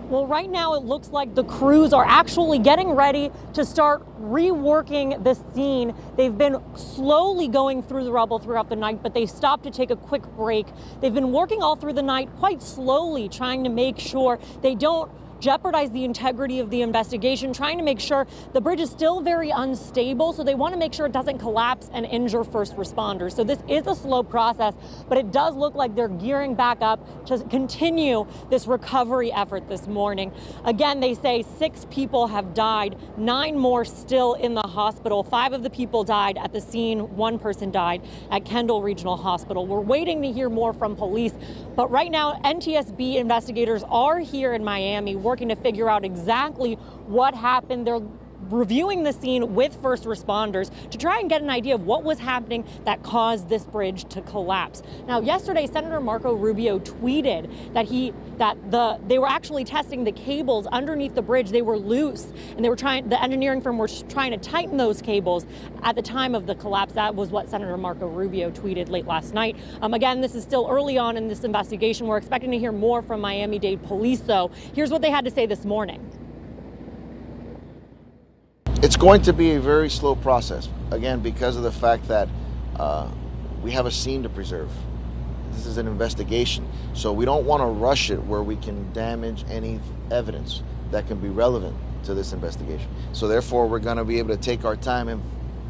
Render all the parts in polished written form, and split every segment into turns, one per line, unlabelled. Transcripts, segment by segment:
Well, right now it looks like the crews are actually getting ready to start reworking the scene. They've been slowly going through the rubble throughout the night, but they stopped to take a quick break. They've been working all through the night quite slowly, trying to make sure they don't jeopardize the integrity of the investigation, trying to make sure the bridge is still very unstable, so they want to make sure it doesn't collapse and injure first responders. So this is a slow process, but it does look like they're gearing back up to continue this recovery effort this morning. Again, they say 6 people have died, 9 more still in the hospital. 5 of the people died at the scene, 1 person died at Kendall Regional Hospital. We're waiting to hear more from police, but right now NTSB investigators are here in Miami working to figure out exactly what happened. They're reviewing the scene with first responders to try and get an idea of what was happening that caused this bridge to collapse. Now, yesterday, Senator Marco Rubio tweeted that they were actually testing the cables underneath the bridge. They were loose, and the engineering firm were trying to tighten those cables at the time of the collapse. That was what Senator Marco Rubio tweeted late last night. Again, this is still early on in this investigation. We're expecting to hear more from Miami-Dade police, though. Here's what they had to say this morning.
It's going to be a very slow process, again, because of the fact that we have a scene to preserve. This is an investigation, so we don't want to rush it where we can damage any evidence that can be relevant to this investigation. So therefore, we're going to be able to take our time, and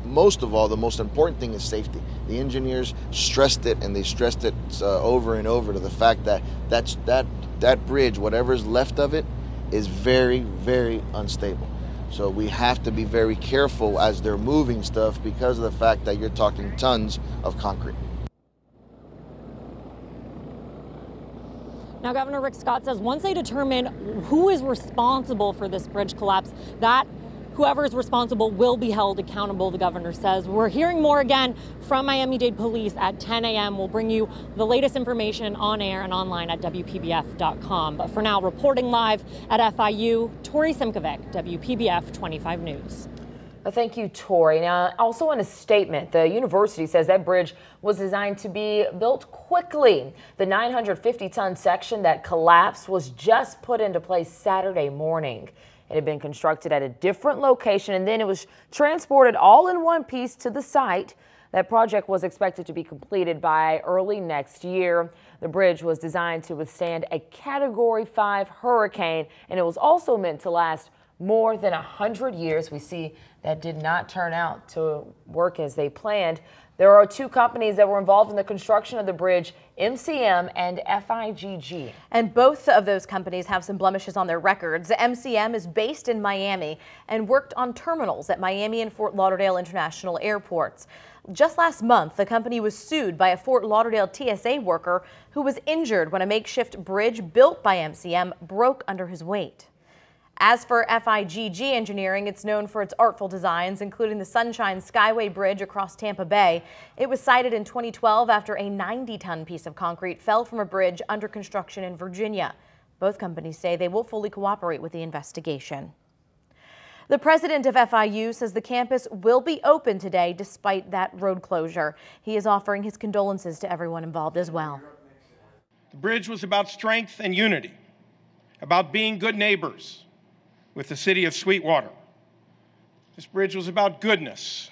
most of all, the most important thing is safety. The engineers stressed it, and they stressed it over and over, to the fact that that bridge, whatever's left of it, is very, very unstable. So we have to be very careful as they're moving stuff, because of the fact that you're talking tons of concrete.
Now, Governor Rick Scott says once they determine who is responsible for this bridge collapse, that whoever is responsible will be held accountable, the governor says. We're hearing more again from Miami-Dade Police at 10 a.m. We'll bring you the latest information on air and online at WPBF.com. But for now, reporting live at FIU, Tori Simkovic, WPBF 25 News.
Thank you, Tori. Now, also in a statement, the university says that bridge was designed to be built quickly. The 950-ton section that collapsed was just put into place Saturday morning. It had been constructed at a different location, and then it was transported all in one piece to the site. That project was expected to be completed by early next year. The bridge was designed to withstand a Category 5 hurricane, and it was also meant to last more than 100 years. We see that did not turn out to work as they planned. There are 2 companies that were involved in the construction of the bridge, MCM and FIGG.
And both of those companies have some blemishes on their records. MCM is based in Miami and worked on terminals at Miami and Fort Lauderdale International Airports. Just last month, the company was sued by a Fort Lauderdale TSA worker who was injured when a makeshift bridge built by MCM broke under his weight. As for FIGG Engineering, it's known for its artful designs, including the Sunshine Skyway Bridge across Tampa Bay. It was sited in 2012 after a 90-ton piece of concrete fell from a bridge under construction in Virginia. Both companies say they will fully cooperate with the investigation. The president of FIU says the campus will be open today despite that road closure. He is offering his condolences to everyone involved as well.
The bridge was about strength and unity, about being good neighbors with the city of Sweetwater. This bridge was about goodness,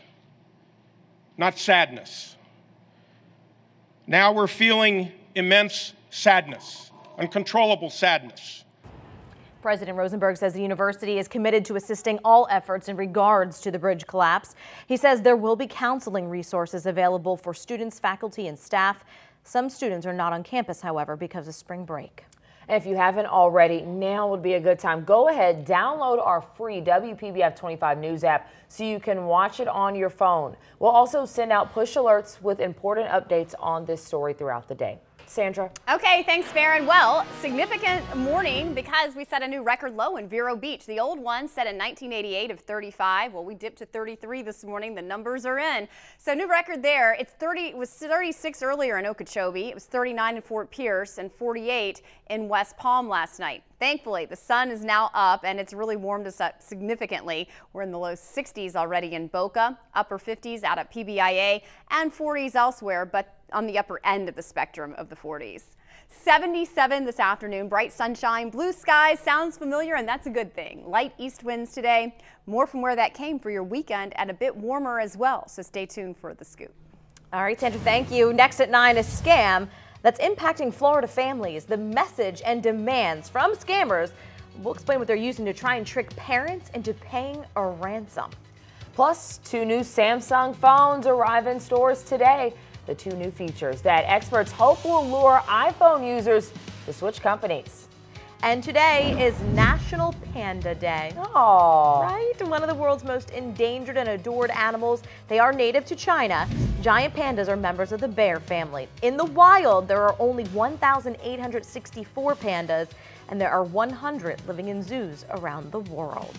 not sadness. Now we're feeling immense sadness, uncontrollable sadness.
President Rosenberg says the university is committed to assisting all efforts in regards to the bridge collapse. He says there will be counseling resources available for students, faculty, and staff. Some students are not on campus, however, because of spring break.
And if you haven't already, now would be a good time. Go ahead, download our free WPBF 25 News app so you can watch it on your phone. We'll also send out push alerts with important updates on this story throughout the day. Sandra.
Okay, thanks, Farron. Well, significant morning because we set a new record low in Vero Beach. The old one set in 1988 of 35. Well, we dipped to 33 this morning. The numbers are in. So new record there. It was 36 earlier in Okeechobee. It was 39 in Fort Pierce and 48 in West Palm last night. Thankfully, the sun is now up and it's really warmed us up significantly. We're in the low 60s already in Boca, upper 50s out at PBIA, and 40s elsewhere, but on the upper end of the spectrum of the 40s. 77 this afternoon, bright sunshine, blue skies. Sounds familiar, and that's a good thing. Light east winds today. More from where that came for your weekend, and a bit warmer as well. So stay tuned for the scoop.
All right, Sandra, thank you. Next at 9, a scam that's impacting Florida families. The message and demands from scammers. We'll explain what they're using to try and trick parents into paying a ransom.
Plus, 2 new Samsung phones arrive in stores today. The 2 new features that experts hope will lure iPhone users to switch companies.
And today is National Panda Day.
Oh,
Right? One of the world's most endangered and adored animals. They are native to China. Giant pandas are members of the bear family. In the wild, there are only 1,864 pandas, and there are 100 living in zoos around the world.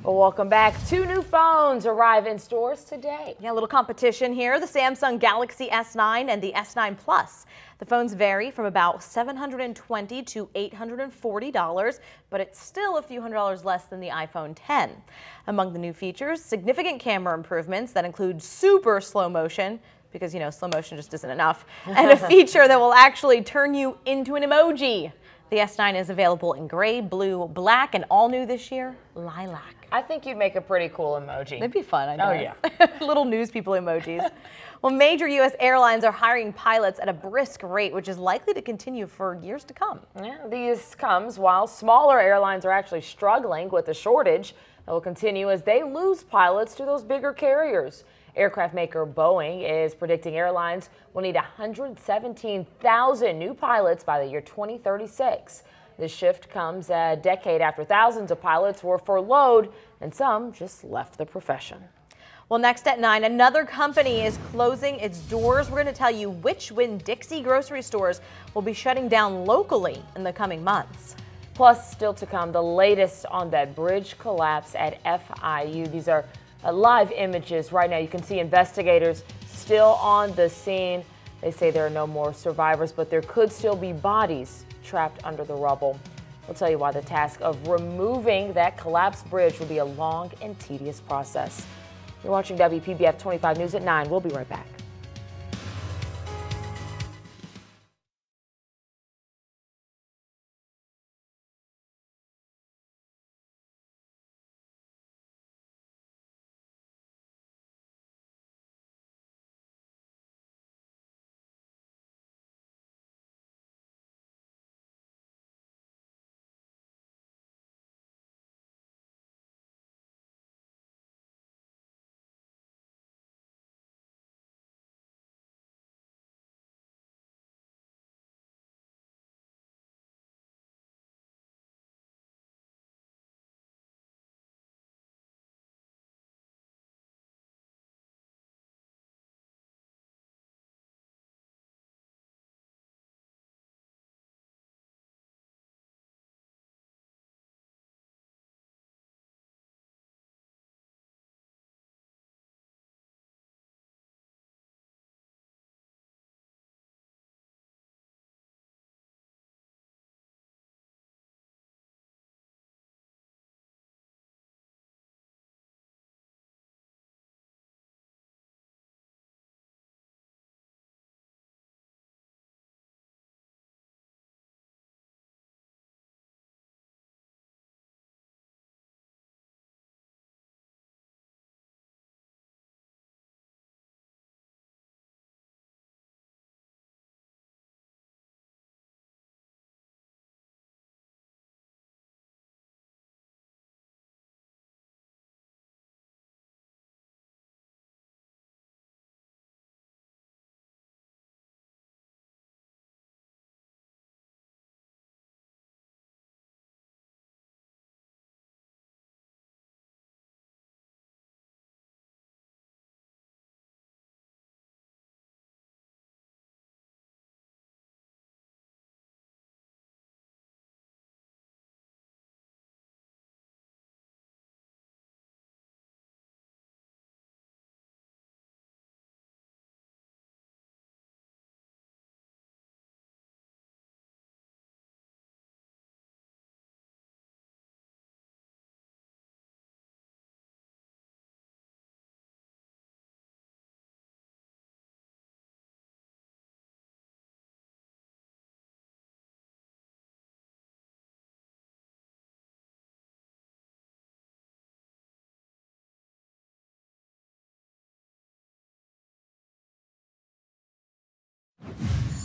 Well, welcome back. 2 new phones arrive in stores today.
Yeah, a little competition here. The Samsung Galaxy S9 and the S9 Plus. The phones vary from about $720 to $840, but it's still a few $100s less than the iPhone 10. Among the new features, significant camera improvements that include super slow motion, because, you know, slow motion just isn't enough, and a feature that will actually turn you into an emoji. The S9 is available in gray, blue, black, and all new this year, lilac.
I think you'd make a pretty cool emoji.
That'd be fun, I know.
Oh, yeah.
Little news people emojis. Well, major U.S. airlines are hiring pilots at a brisk rate, which is likely to continue for years to come.
Yeah, this comes while smaller airlines are actually struggling with a shortage that will continue as they lose pilots to those bigger carriers. Aircraft maker Boeing is predicting airlines will need 117,000 new pilots by the year 2036. This shift comes a decade after thousands of pilots were furloughed and some just left the profession.
Well, next at 9, another company is closing its doors. We're going to tell you which Winn-Dixie grocery stores will be shutting down locally in the coming months.
Plus, still to come, the latest on that bridge collapse at FIU. These are live images right now. You can see investigators still still on the scene. They say there are no more survivors, but there could still be bodies trapped under the rubble. We'll tell you why the task of removing that collapsed bridge will be a long and tedious process. You're watching WPBF 25 News at 9. We'll be right back.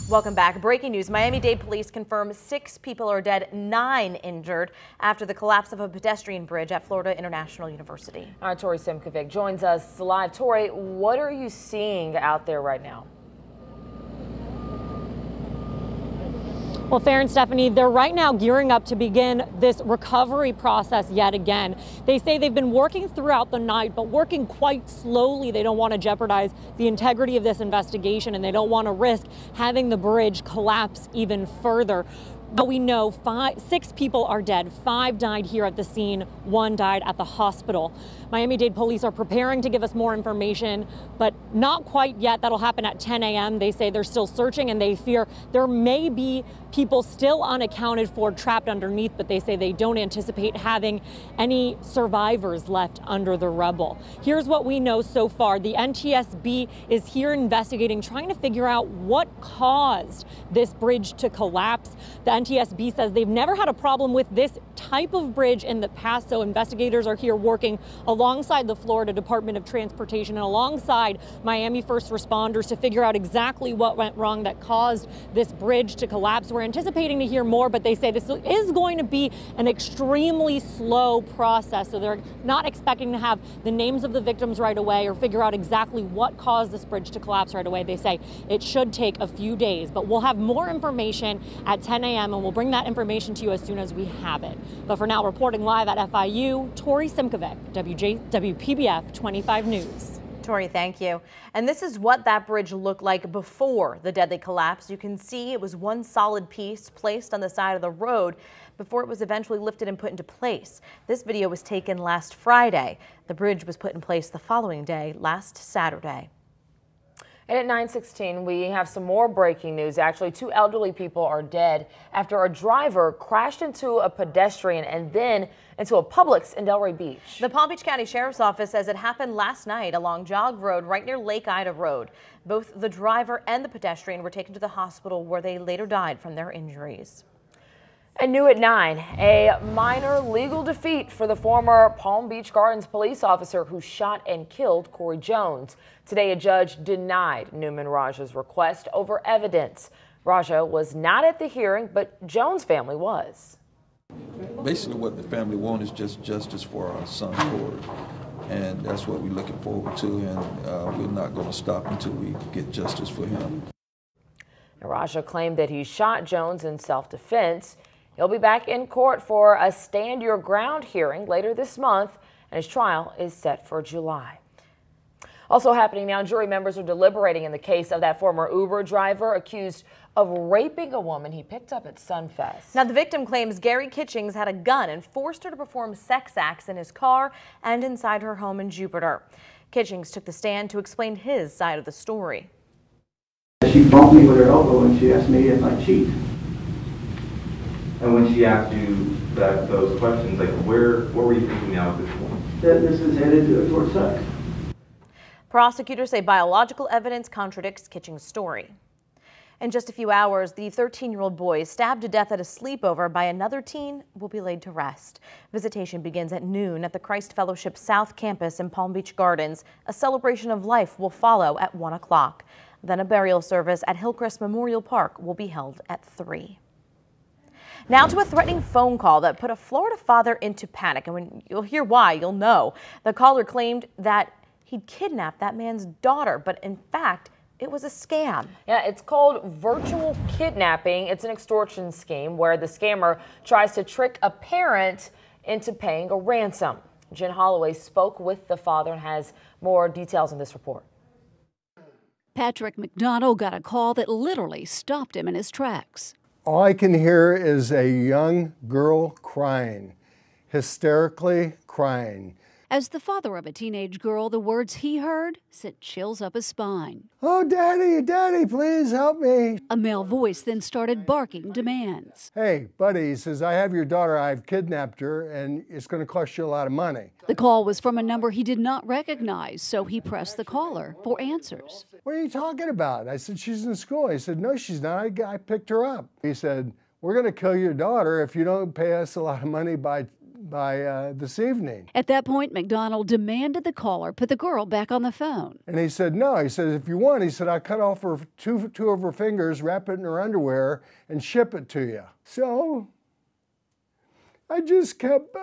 Welcome back. Breaking news. Miami-Dade police confirm 6 people are dead, 9 injured after the collapse of a pedestrian bridge at Florida International University.
All right, Tori Simkovic joins us live. Tori, what are you seeing out there right now?
Well, Farron and Stephanie, they're right now gearing up to begin this recovery process yet again. They say they've been working throughout the night, but working quite slowly. They don't want to jeopardize the integrity of this investigation, and they don't want to risk having the bridge collapse even further. But we know 6 people are dead. 5 died here at the scene. 1 died at the hospital. Miami-Dade police are preparing to give us more information, but not quite yet. That'll happen at 10 a.m. They say they're still searching, and they fear there may be people still unaccounted for trapped underneath, but they say they don't anticipate having any survivors left under the rubble. Here's what we know so far. The NTSB is here investigating, trying to figure out what caused this bridge to collapse. The NTSB says they've never had a problem with this type of bridge in the past, so investigators are here working alongside the Florida Department of Transportation and alongside Miami first responders to figure out exactly what went wrong that caused this bridge to collapse. We're anticipating to hear more, but they say this is going to be an extremely slow process, so they're not expecting to have the names of the victims right away or figure out exactly what caused this bridge to collapse right away. They say it should take a few days, but we'll have more information at 10 a.m. and we'll bring that information to you as soon as we have it. But for now, reporting live at FIU, Tori Simkovic, WPBF 25 News.
Tori, thank you. And this is what that bridge looked like before the deadly collapse. You can see it was one solid piece placed on the side of the road before it was eventually lifted and put into place. This video was taken last Friday. The bridge was put in place the following day, last Saturday.
And at 9:16, we have some more breaking news. Actually, 2 elderly people are dead after a driver crashed into a pedestrian and then into a Publix in Delray Beach.
The Palm Beach County Sheriff's Office says it happened last night along Jog Road right near Lake Ida Road. Both the driver and the pedestrian were taken to the hospital where they later died from their injuries.
And new at 9, a minor legal defeat for the former Palm Beach Gardens police officer who shot and killed Corey Jones. Today, a judge denied Newman Raja's request over evidence. Raja was not at the hearing, but Jones' family was.
Basically, what the family wants is just justice for our son Corey, and that's what we're looking forward to, and we're not going to stop until we get justice for him.
Raja claimed that he shot Jones in self-defense. He'll be back in court for a Stand Your Ground hearing later this month, and his trial is set for July. Also happening now, jury members are deliberating in the case of that former Uber driver accused of raping a woman he picked up at Sunfest.
Now, the victim claims Gary Kitchings had a gun and forced her to perform sex acts in his car and inside her home in Jupiter. Kitchings took the stand to explain his side of the story.
She bumped me with her elbow and she asked me if I cheat.
And when she asked you those questions, like what were you thinking now at this point?
That this is headed towards sex.
Prosecutors say biological evidence contradicts Kitchings' story. In just a few hours, the 13-year-old boy stabbed to death at a sleepover by another teen will be laid to rest. Visitation begins at noon at the Christ Fellowship South Campus in Palm Beach Gardens. A celebration of life will follow at 1 o'clock. Then a burial service at Hillcrest Memorial Park will be held at 3. Now to a threatening phone call that put a Florida father into panic. And when you'll hear why, you'll know. The caller claimed that he'd kidnapped that man's daughter, but in fact, it was a scam.
Yeah, it's called virtual kidnapping. It's an extortion scheme where the scammer tries to trick a parent into paying a ransom. Jen Holloway spoke with the father and has more details in this report.
Patrick McDonald got a call that literally stopped him in his tracks.
All I can hear is a young girl crying, hysterically crying.
As the father of a teenage girl, the words he heard sent chills up his spine.
Oh, Daddy, Daddy, please help me.
A male voice then started barking demands.
Hey, buddy, he says, I have your daughter, I've kidnapped her, and it's going to cost you a lot of money.
The call was from a number he did not recognize, so he pressed the caller for answers.
What are you talking about? I said, she's in school. He said, no, she's not. I picked her up. He said, we're going to kill your daughter if you don't pay us a lot of money by this evening.
At that point, McDonald demanded the caller put the girl back on the phone.
And he said, no. He said, if you want, he said, I'll cut off her two of her fingers, wrap it in her underwear, and ship it to you. So I just kept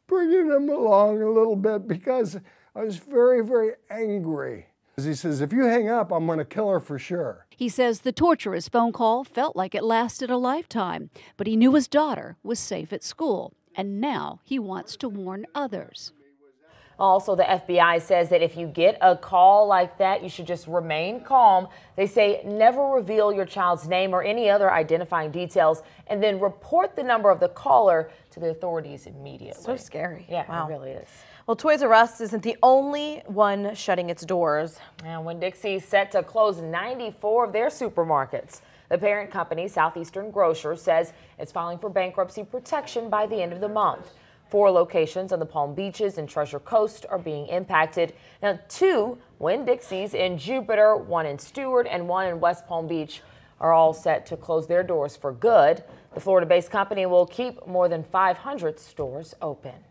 bringing him along a little bit because I was very, very angry. He says, if you hang up, I'm going to kill her for sure.
He says the torturous phone call felt like it lasted a lifetime, but he knew his daughter was safe at school. And now he wants to warn others.
Also, the FBI says that if you get a call like that, you should just remain calm. They say never reveal your child's name or any other identifying details, and then report the number of the caller to the authorities immediately.
So scary.
Yeah,
wow.
It really is.
Well, Toys R Us isn't the only one shutting its doors.
And Winn-Dixie is set to close 94 of their supermarkets. The parent company, Southeastern Grocers, says it's filing for bankruptcy protection by the end of the month. 4 locations on the Palm Beaches and Treasure Coast are being impacted. Now, 2 Winn-Dixies in Jupiter, 1 in Stewart, and 1 in West Palm Beach are all set to close their doors for good. The Florida-based company will keep more than 500 stores open.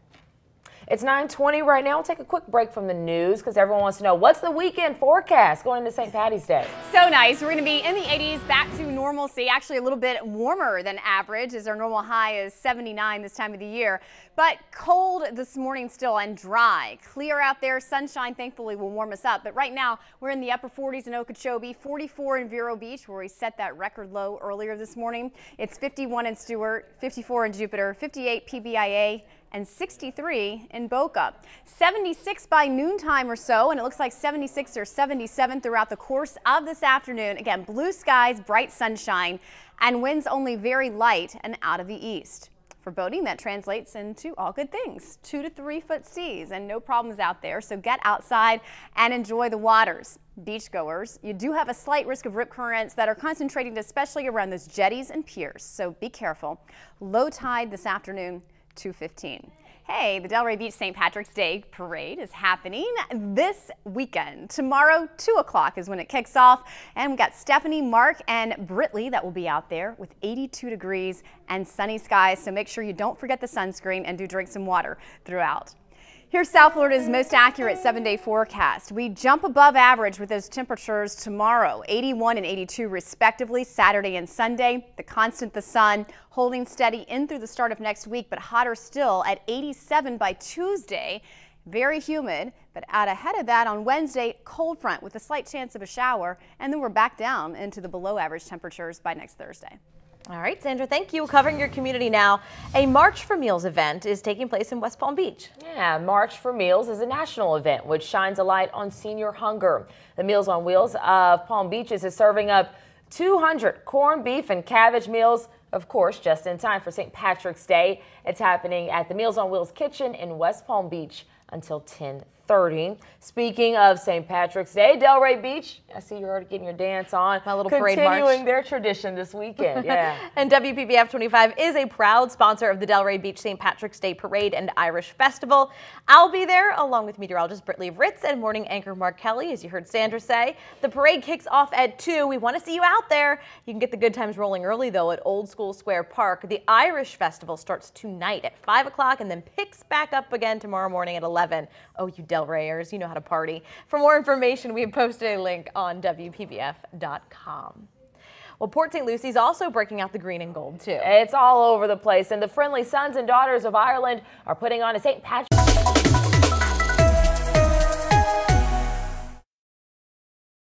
It's 9:20 right now. We'll take a quick break from the news because everyone wants to know what's the weekend forecast going into St. Patty's Day.
So nice. We're going to be in the 80s, back to normalcy, actually a little bit warmer than average as our normal high is 79 this time of the year. But cold this morning still and dry. Clear out there. Sunshine thankfully will warm us up. But right now we're in the upper 40s in Okeechobee, 44 in Vero Beach where we set that record low earlier this morning. It's 51 in Stewart, 54 in Jupiter, 58 PBIA, and 63 in Boca. 76 by noontime or so, and it looks like 76 or 77 throughout the course of this afternoon. Again, blue skies, bright sunshine, and winds only very light and out of the east. For boating, that translates into all good things, 2 to 3 foot seas and no problems out there. So get outside and enjoy the waters. Beachgoers, you do have a slight risk of rip currents that are concentrating especially around those jetties and piers. So be careful. Low tide this afternoon, 2:15. Hey, the Delray Beach St. Patrick's Day Parade is happening this weekend. Tomorrow, 2 o'clock is when it kicks off. And we've got Stephanie, Mark, and Britley that will be out there with 82 degrees and sunny skies. So make sure you don't forget the sunscreen and do drink some water throughout. Here's South Florida's most accurate 7-day forecast. We jump above average with those temperatures tomorrow, 81 and 82 respectively, Saturday and Sunday. The constant, the sun, holding steady in through the start of next week, but hotter still at 87 by Tuesday. Very humid, but out ahead of that on Wednesday, cold front with a slight chance of a shower, and then we're back down into the below average temperatures by next Thursday.
All right, Sandra, thank you. Covering your community now, a March for Meals event is taking place in West Palm Beach.
Yeah, March for Meals is a national event which shines a light on senior hunger. The Meals on Wheels of Palm Beaches is serving up 200 corned beef and cabbage meals, of course, just in time for St. Patrick's Day. It's happening at the Meals on Wheels kitchen in West Palm Beach until 10:30. Speaking of St. Patrick's Day, Delray Beach, I see you're already getting your dance on.
My little parade march.
Continuing their tradition this weekend, yeah.
And WPBF 25 is a proud sponsor of the Delray Beach St. Patrick's Day Parade and Irish Festival. I'll be there along with meteorologist Britley Ritz and morning anchor Mark Kelly, as you heard Sandra say. The parade kicks off at 2. We want to see you out there. You can get the good times rolling early, though, at Old School Square Park. The Irish Festival starts tonight at 5 o'clock and then picks back up again tomorrow morning at 11. Oh, you Delrayers, you know how to party. For more information, we have posted a link on WPBF.com. Well, Port St. Lucie's also breaking out the green and gold, too.
It's all over the place, and the friendly sons and daughters of Ireland are putting on a St. Patrick's